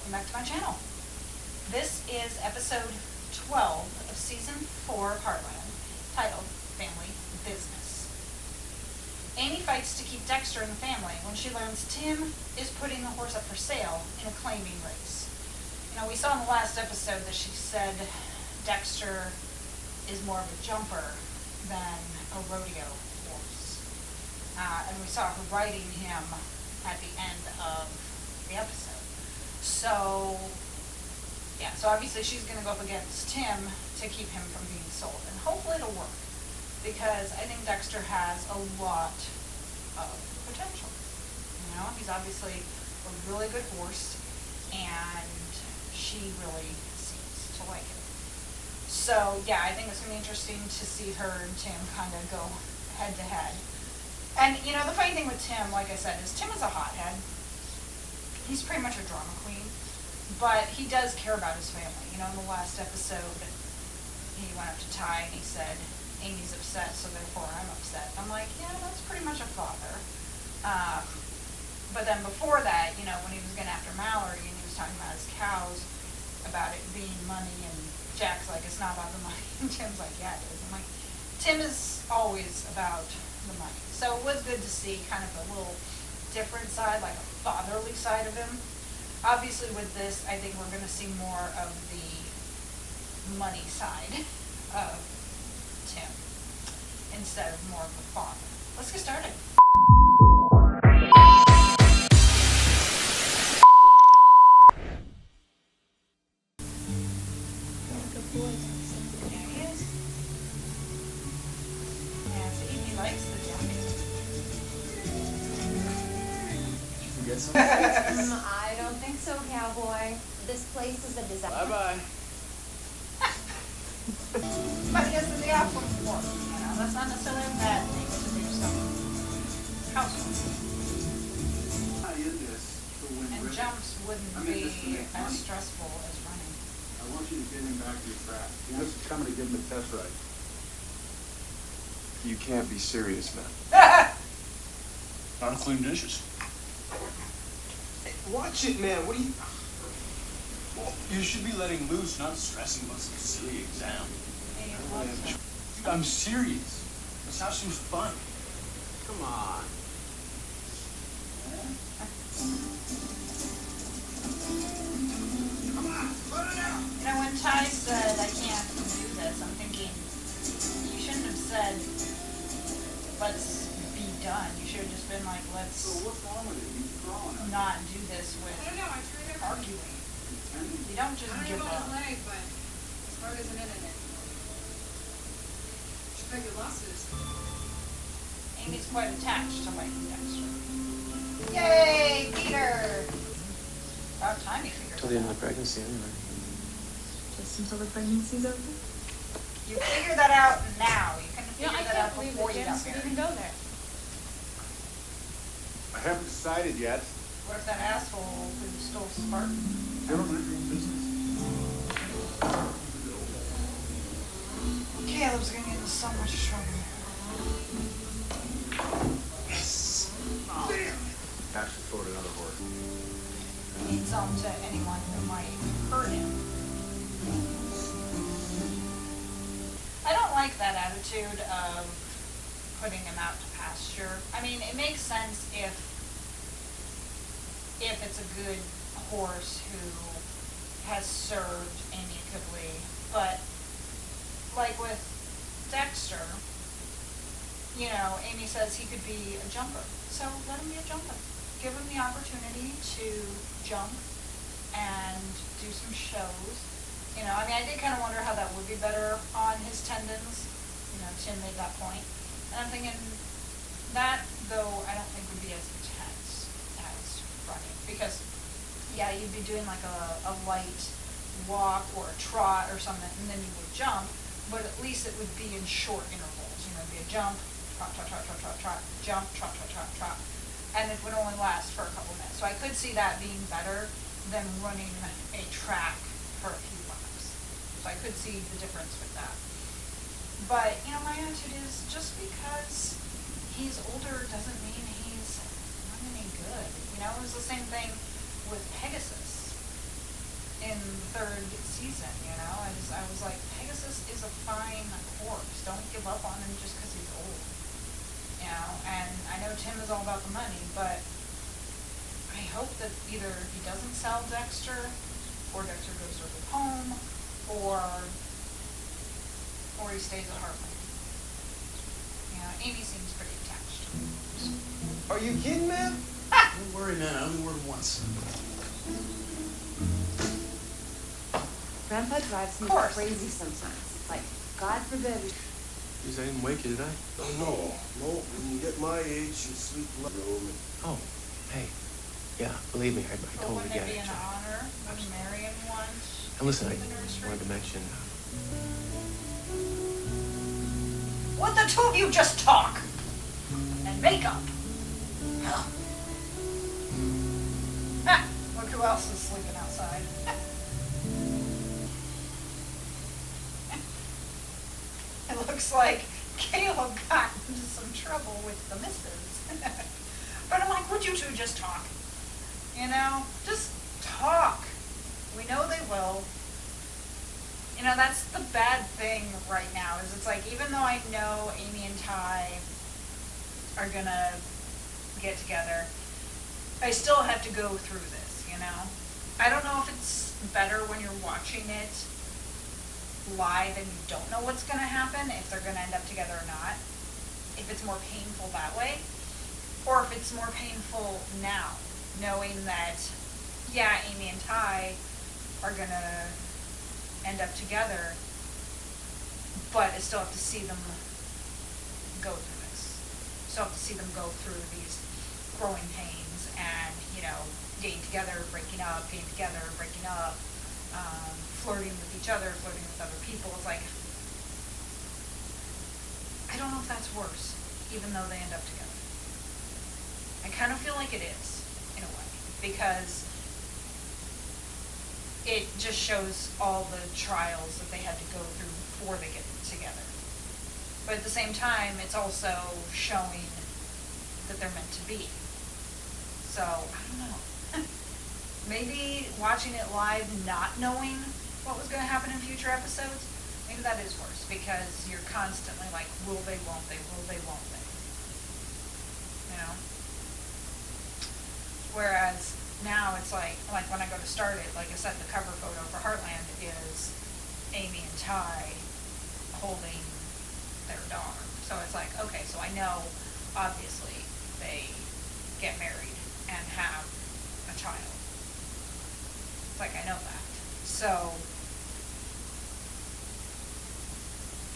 welcome back to my channel. This is episode 12 of season 4 of Heartland, titled Family Business. Amy fights to keep Dexter in the family when she learns Tim is putting the horse up for sale in a claiming race. You know, we saw in the last episode that she said Dexter is more of a jumper than a rodeo horse. And we saw her riding him at the end of the episode. So obviously she's going to go up against Tim to keep him from being sold. And hopefully it'll work, because I think Dexter has a lot of potential. You know, he's obviously a really good horse, and she really seems to like it. So yeah, I think it's going to be interesting to see her and Tim kind of go head to head. And you know, the funny thing with Tim, like I said, is Tim is a hothead. He's pretty much a drama queen, but he does care about his family. You know, in the last episode, he went up to Ty and he said, Amy's upset, so therefore I'm upset. I'm like, yeah, that's pretty much a father. But then before that, you know, when he was going after Mallory and he was talking about his cows, about it being money, and Jack's like, it's not about the money. And Tim's like, yeah, it is. I'm like, Tim is always about the money. So it was good to see kind of a little different side, like a fatherly side of him. Obviously with this, I think we're going to see more of the money side of Tim instead of more of the father. Let's get started. There he is. Yeah, see, he likes the jacket. Get some? I don't think so, cowboy. This place is a disaster. Bye-bye. But he has the day off from work, you know, that's not necessarily a bad thing to do some housework. And jumps wouldn't be as stressful as running. I want you to get him back to your track. This is coming to give him a test ride. You can't be serious, man. Unclean dishes. Watch it, man. What are you... Well, you should be letting loose, not stressing about some silly exam. Dude, I'm serious. Let's have some fun. Come on. Come on, let it out. You know, when Ty said, I can't do this, I'm thinking, you shouldn't have said, let's be done. You should have just been like, So let's what's wrong with it? He's throwing it. not do this with I don't know, I tried everything. arguing. You don't just I don't give know about up. his leg, but as hard as an internet. Should cut your losses. Amy's quite attached to liking Dexter. Yay, Peter! About time you figured Till the end that of the out. pregnancy, anyway. Just until the pregnancy's over? You figured that out now. You couldn't You know, figure I that can't out believe before the you got James would married. even go there. I haven't decided yet. What if that asshole who stole Spartan? Gentlemen, business. Caleb's gonna get in so much trouble. Actually throwed another horse. Needs some to anyone who might hurt him. I don't like that attitude of putting him out to pasture. I mean, it makes sense if it's a good horse who has served amicably, but like with Dexter, you know, Amy says he could be a jumper, so let him be a jumper. Give him the opportunity to jump and do some shows. You know, I mean, I did kind of wonder how that would be better on his tendons. You know, Tim made that point. And I'm thinking, that, though, I don't think would be as intense as running. Because, yeah, you'd be doing like a light walk or a trot or something, and then you would jump, but at least it would be in short intervals. You know, it'd be a jump, trot, trot, trot, trot, trot, trot, jump, trot, trot, trot, trot. And it would only last for a couple minutes. So I could see that being better than running a track for a few laps. So I could see the difference with that. But, you know, my attitude is just because he's older doesn't mean he's not any good. You know, it was the same thing with Pegasus. in the third season, you know? I was like, Pegasus is a fine horse. Don't give up on him just because he's old. You know, and I know Tim is all about the money, but I hope that either he doesn't sell Dexter, or Dexter goes to a good home, or he stays at Heartland. You know, Amy seems pretty attached. Are you kidding, man? Don't worry, man. I only worked once. Grandpa drives me Of course. crazy sometimes. It's like, God forbid. Jeez, I didn't wake you, did I? Oh, no. When you get my age, you sleep in the room. Oh, hey. Yeah, believe me, I But totally wouldn't get it be it. an honor when Marion won And listen, I the nursery? wanted to mention, Would the two of you just talk and make up? Ah, look who else is sleeping outside. It looks like Caleb got into some trouble with the missus. But I'm like, would you two just talk? You know, just talk. We know they will. You know, that's the bad thing right now, is it's like, even though I know Amy and Ty are gonna get together, I still have to go through this, you know? I don't know if it's better when you're watching it live and you don't know what's gonna happen, if they're gonna end up together or not. If it's more painful that way, or if it's more painful now, knowing that, yeah, Amy and Ty are gonna end up together, but I still have to see them go through this. Still have to see them go through these growing pains and, you know, getting together, breaking up, getting together, breaking up, flirting with each other, flirting with other people. It's like, I don't know if that's worse, even though they end up together. I kind of feel like it is, in a way, because it just shows all the trials that they had to go through before they get together. But at the same time, it's also showing that they're meant to be. So, I don't know. Maybe watching it live, not knowing what was going to happen in future episodes, maybe that is worse, because you're constantly like, will they, won't they, will they, won't they? You know? Whereas now it's like when I go to start it, like I said, the cover photo for Heartland is Amy and Ty holding their daughter. So it's like, okay, so I know, obviously, they get married and have a child. It's like, I know that. So,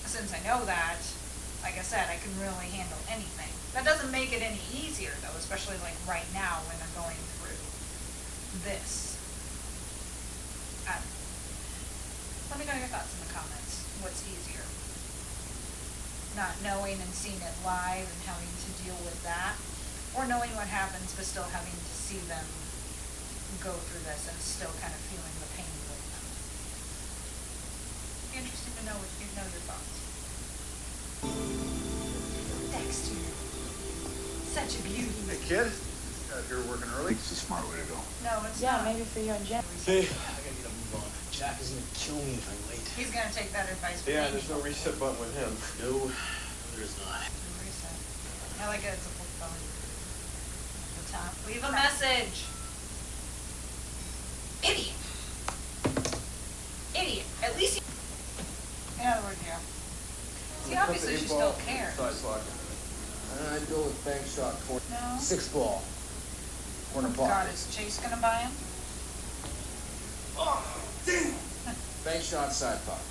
since I know that, like I said, I can really handle anything. That doesn't make it any easier, though, especially like right now when they're going through this. Let me know your thoughts in the comments. What's easier? Not knowing and seeing it live and having to deal with that, or knowing what happens but still having to see them go through this and still kind of feeling the pain with them. Be interesting to know your thoughts. Dexter, such a beauty. Hey, kid. Out here working early? It's a smart way to go. No, it's Yeah, not. maybe for you and Jen. Hey, I gotta get up and move on. Jack is gonna kill me if I'm late. He's gonna take that advice from Yeah, Amy. there's no reset button with him. No, there's not. Reset. I like it. It's a flip phone. At the top. Leave a message. Idiot. Idiot. At least. In other words, yeah. See, obviously she still cares. Side pocket. I'd go with bank shot corner. No. 6 ball. Corner God, pocket. is Chase gonna buy him? Bank shot side pocket.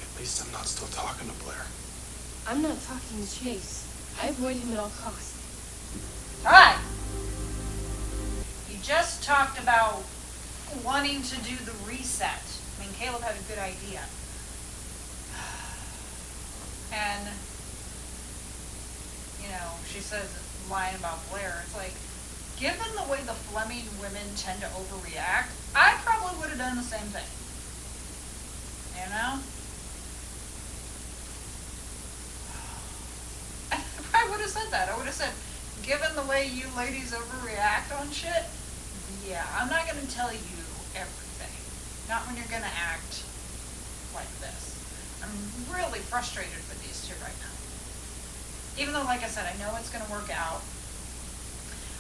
At least I'm not still talking to Blair. I'm not talking to Chase. I avoid him at all costs. Alright. You just talked about wanting to do the reset. I mean, Caleb had a good idea. And, you know, she says, lying about Blair. It's like, given the way the Fleming women tend to overreact, I probably would have done the same thing. You know? I would have said that. I would have said, given the way you ladies overreact on shit, Yeah, I'm not gonna tell you everything. Not when you're gonna act like this. I'm really frustrated with these two right now. Even though, like I said, I know it's gonna work out.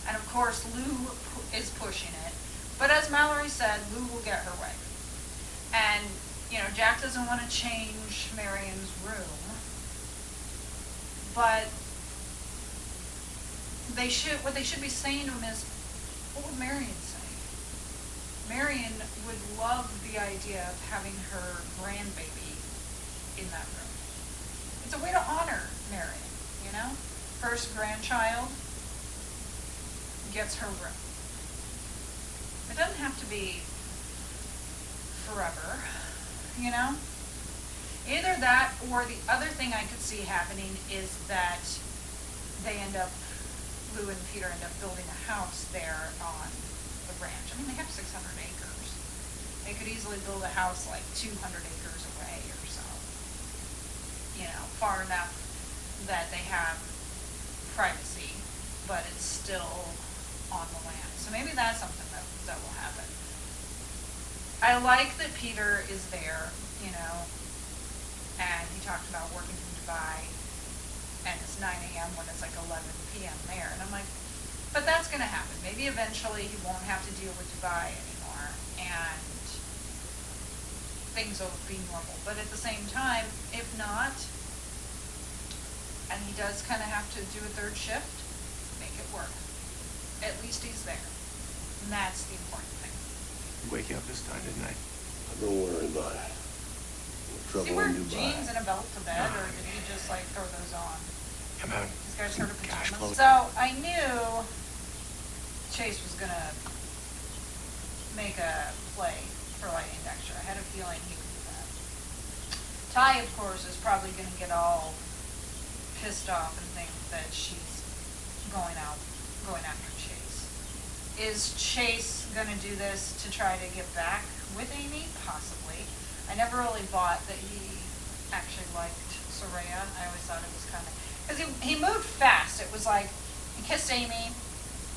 And of course, Lou is pushing it. But as Mallory said, Lou will get her way. And, you know, Jack doesn't want to change Marion's room. But what they should be saying to him is, what would Marion say? Marion would love the idea of having her grandbaby in that room. It's a way to honor Marion, you know? First grandchild gets her room. It doesn't have to be forever, you know? Either that, or the other thing I could see happening is that Lou and Peter end up building a house there on the ranch. I mean, they have 600 acres. They could easily build a house like 200 acres away or so. You know, far enough that they have privacy, but it's still on the land. So maybe that's something that will happen. I like that Peter is there, you know, and he talked about working from Dubai, and it's 9 a.m. when it's like 11 p.m. there. And I'm like, but that's going to happen. Maybe eventually he won't have to deal with Dubai anymore, and things will be normal. But at the same time, if not, and he does kind of have to do a third shift, make it work. At least he's there. And that's the important thing. Wake you up this time, didn't I? Don't worry about it. No Does he trouble wear in Dubai. jeans and a belt to bed, or did he just like throw those on? I'm having These guys heard of cash pajamas. flow. So I knew Chase was gonna make a play for Lightning Dexter. I had a feeling he would do that. Ty, of course, is probably gonna get all pissed off and think that she's going after Chase. Is Chase gonna do this to try to get back with Amy? Possibly. I never really bought that he actually liked Soraya. I always thought it was kind of, because he moved fast. It was like he kissed Amy,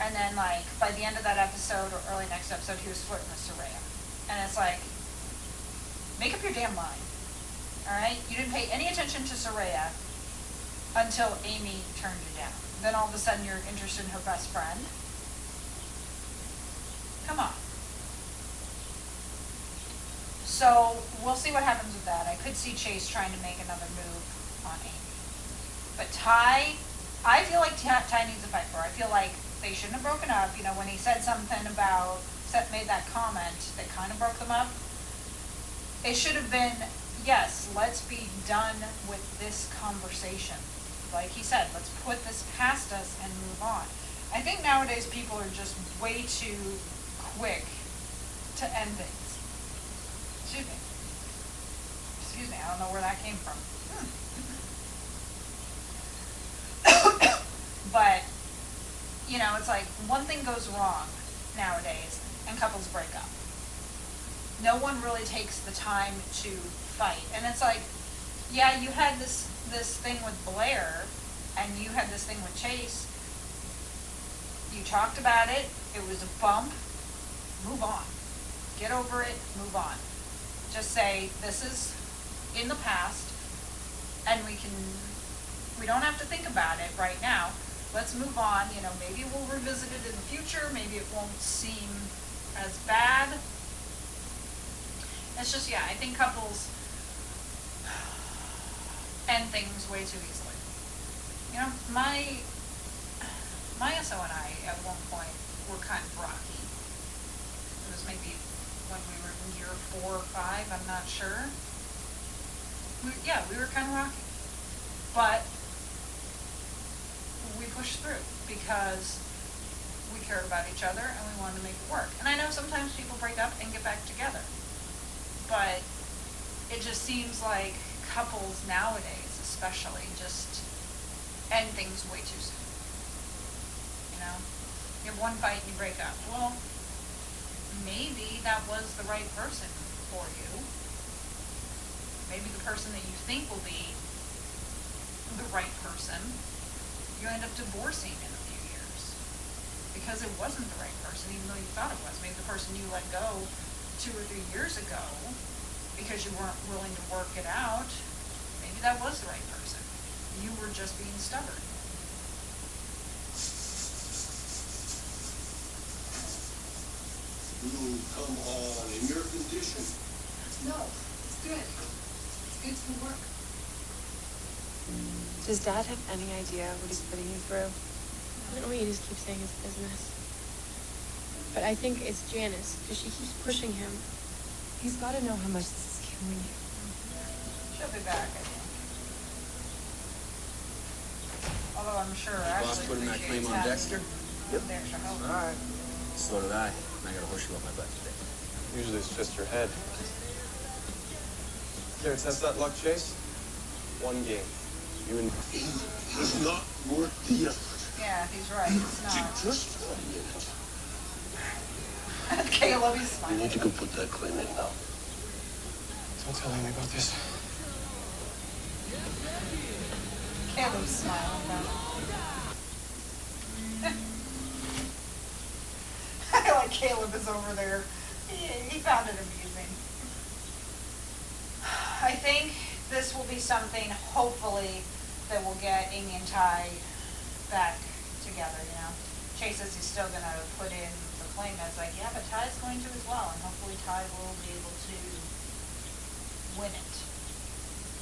and then like by the end of that episode or early next episode, he was flirting with Soraya. And it's like, make up your damn mind. All right? You didn't pay any attention to Soraya until Amy turned you down. Then all of a sudden you're interested in her best friend. Come on. So we'll see what happens with that. I could see Chase trying to make another move on Amy. But Ty, I feel like Ty needs a fight for her. I feel like they shouldn't have broken up. You know, when he said something about, made that comment that kind of broke them up, it should have been, yes, let's be done with this conversation. Like he said, let's put this past us and move on. I think nowadays people are just way too quick to end things. Excuse me, I don't know where that came from. But, you know, it's like one thing goes wrong nowadays and couples break up. No one really takes the time to fight. And it's like, yeah, you had this thing with Blair, and you had this thing with Chase. You talked about it. It was a bump. Move on. Get over it. Move on. Just say, this is in the past, and we don't have to think about it right now. Let's move on. You know, maybe we'll revisit it in the future. Maybe it won't seem as bad. It's just, yeah, I think couples end things way too easily. You know, my SO and I at one point were kind of rocky. It was maybe when we were in year 4 or 5, I'm not sure. We were kind of rocky. But we pushed through because we cared about each other and we wanted to make it work. And I know sometimes people break up and get back together. But it just seems like couples nowadays especially just end things way too soon. You know? You have one fight and you break up. Well, maybe that was the right person for you. Maybe the person that you think will be the right person, you end up divorcing in a few years. Because because it wasn't the right person, even though you thought it was. Maybe the person you let go 2 or 3 years ago because you weren't willing to work it out, maybe that was the right person. You were just being stubborn. Ooh, come on, in your condition. No, it's good. It's good to work. Does Dad have any idea what he's putting you through? I know you just keep saying it's business. But I think it's Janice, because she keeps pushing him. He's got to know how much this is killing you. She'll be back, I think. Although I'm sure Boss Ashley put in that claim appreciates on having Dexter? the extra help. All right. So did I. And I got a horseshoe up my butt today. Usually it's just your head. Here, test that luck, Chase. 1 game. You and It's not worth the effort. Yeah, he's right, it's not. Just 1 minute. Caleb, he's You smiling. need to go put that claim in now. don't tell Amy about this. Caleb's smiling about it. I like Caleb is over there. He found it amusing. I think this will be something, hopefully, that will get Amy and Ty back together, you know? Chase says he's still gonna put in the claim. It's like, yeah, but Ty's going to as well, and hopefully Ty will be able to win it,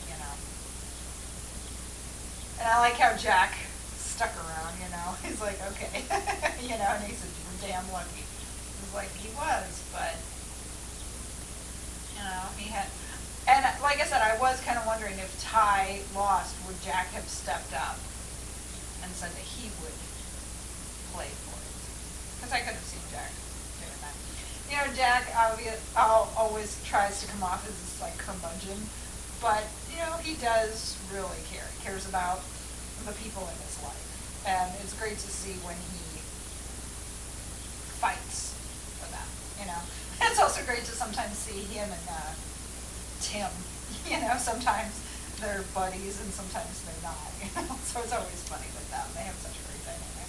you know? And I like how Jack stuck around, you know? He's like, okay, you know, and he said, you were damn lucky. He was like, he was, but, you know, he had, and like I said, I was kind of wondering if Ty lost, would Jack have stepped up and said that he would play for it? Because I could have seen Jack doing that. You know, Jack always tries to come off as this like curmudgeon, but you know, he does really care. He cares about the people in his life, and it's great to see when he fights for them. You know, it's also great to sometimes see him and Tim. You know, sometimes they're buddies and sometimes they're not. You know, so it's always funny with them. They have such a great dynamic.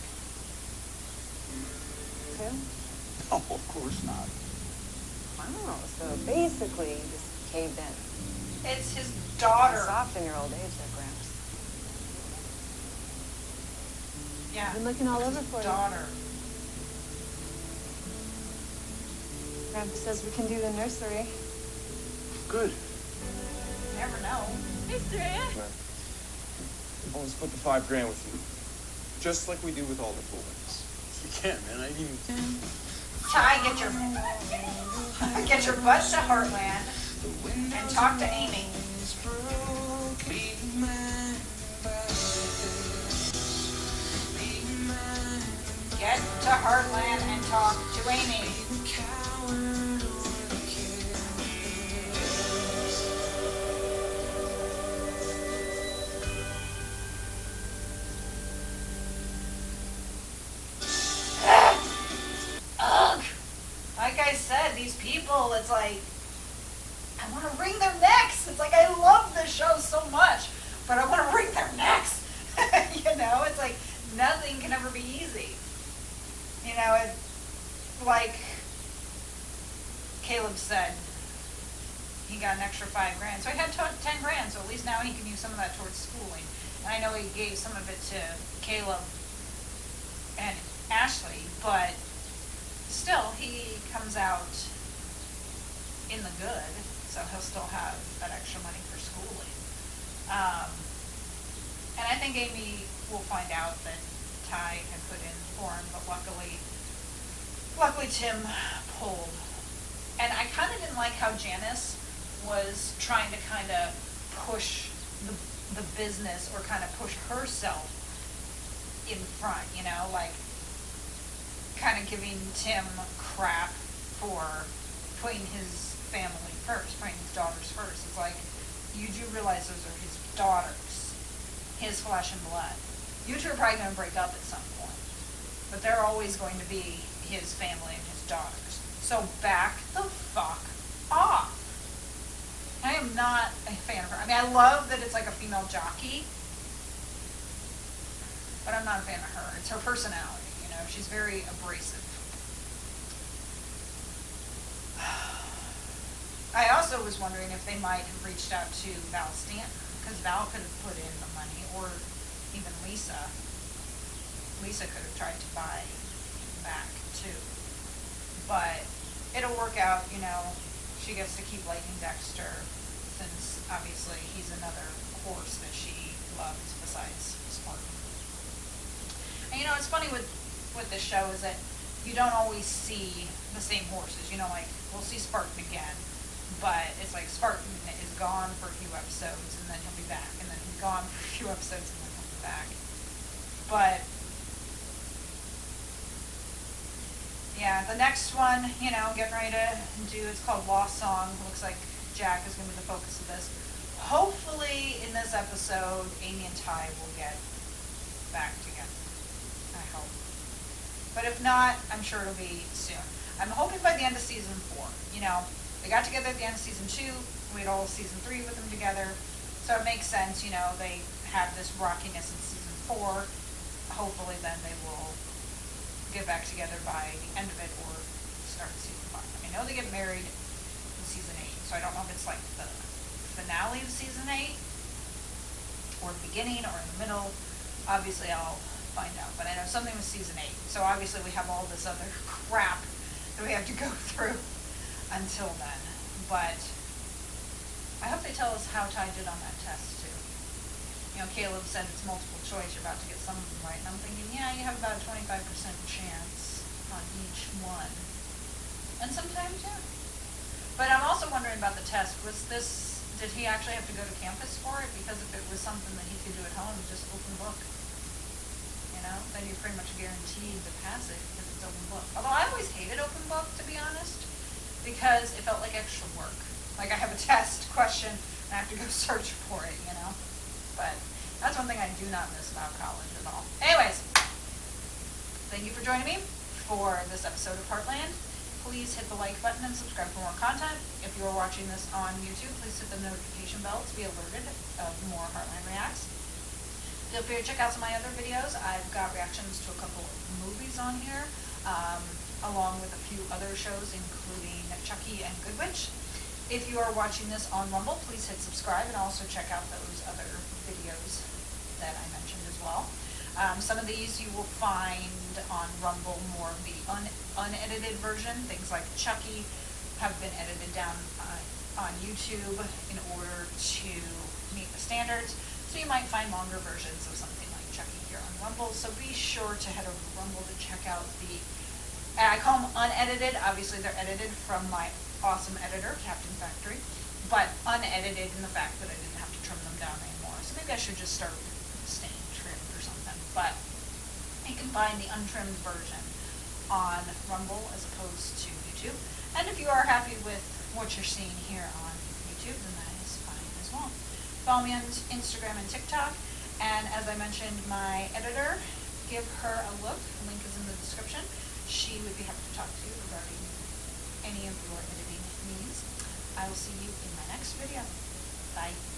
Tim? No, of course not. Wow, so basically you just caved in. It's his daughter. Soft in your old age there, Gramps. Yeah. Been looking all over for you. Daughter. Grandpa says we can do the nursery. Good. You never know. I'll split the $5 grand with you. Just like we do with all the cool ones. You can't, man. I didn't even... Ty, get your butt to Heartland and talk to Amy. Get to Heartland and talk to Amy. Ugh. Like I said, these people, it's like, I want to wring their necks. It's like, I love this show so much, but I want to wring their necks. You know, it's like, nothing can ever be easy. You know, it, like Caleb said, he got an extra $5 grand. So he had 10 grand, so at least now he can use some of that towards schooling. And I know he gave some of it to Caleb and Ashley, but still, he comes out in the good, so he'll still have that extra money for schooling. And I think Amy will find out that Ty had put in for him, but luckily Tim pulled. And I kind of didn't like how Janice was trying to kind of push the business or kind of push herself in front, you know, like kind of giving Tim crap for putting his family first, putting his daughters first. It's like, you do realize those are his daughters, his flesh and blood. You two are probably going to break up at some point, but they're always going to be his family and his daughters. So back the fuck off. I am not a fan of her. I mean, I love that it's like a female jockey, but I'm not a fan of her. It's her personality, you know, she's very abrasive. I also was wondering if they might have reached out to Val Stanton, because Val could have put in the money, or even Lisa. Lisa could have tried to buy back too. But it'll work out, you know, she gets to keep liking Dexter, since obviously he's another horse that she loves besides Spartan. And you know, it's funny with this show is that you don't always see the same horses. You know, like, we'll see Spartan again, but it's like Spartan is gone for a few episodes and then he'll be back, and then he's gone for a few episodes and then he'll be back. But yeah, the next one, you know, getting ready to do, it's called Lost Song. Looks like Jack is going to be the focus of this. Hopefully in this episode, Amy and Ty will get back together. I hope. But if not, I'm sure it'll be soon. I'm hoping by the end of season 4. You know, they got together at the end of season 2. We had all of season 3 with them together. So it makes sense, you know, they have this rockiness in season 4. Hopefully then they will get back together by the end of it or start season 5. I know they get married in season 8, so I don't know if it's like the finale of season 8 or the beginning or in the middle. Obviously I'll find out, but I know something with season 8. So obviously we have all this other crap that we have to go through until then. But I hope they tell us how Ty did on that test too. You know, Caleb said it's multiple choice, you're about to get some of them right. And I'm thinking, yeah, you have about a 25% chance on each one. And sometimes, yeah. But I'm also wondering about the test. Did he actually have to go to campus for it? Because if it was something that he could do at home, just open book. You know, then you're pretty much guaranteed to pass it because it's open book. Although I always hated open book, to be honest, because it felt like extra work. Like I have a test question and I have to go search for it, you know? But that's one thing I do not miss about college at all. Anyways, thank you for joining me for this episode of Heartland. Please hit the like button and subscribe for more content. If you're watching this on YouTube, please hit the notification bell to be alerted of more Heartland Reacts. Feel free to check out some of my other videos. I've got reactions to a couple of movies on here, along with a few other shows, including Chucky and Good Witch. If you are watching this on Rumble, please hit subscribe and also check out those other videos that I mentioned as well. Some of these you will find on Rumble, more of the unedited version. Things like Chucky have been edited down on YouTube in order to meet the standards. So you might find longer versions of something like Chucky here on Rumble. So be sure to head over to Rumble to check out I call them unedited. Obviously they're edited from my awesome editor, Captain Factory, but unedited in the fact that I didn't have to trim them down anymore. So maybe I should just start staying trimmed or something. But you can find the untrimmed version on Rumble as opposed to YouTube. And if you are happy with what you're seeing here on YouTube, then that is fine as well. Follow me on Instagram and TikTok. And as I mentioned, my editor, give her a look. The link is in the description. She would be happy to talk to you regarding any of your editing needs. I will see you in my next video. Bye.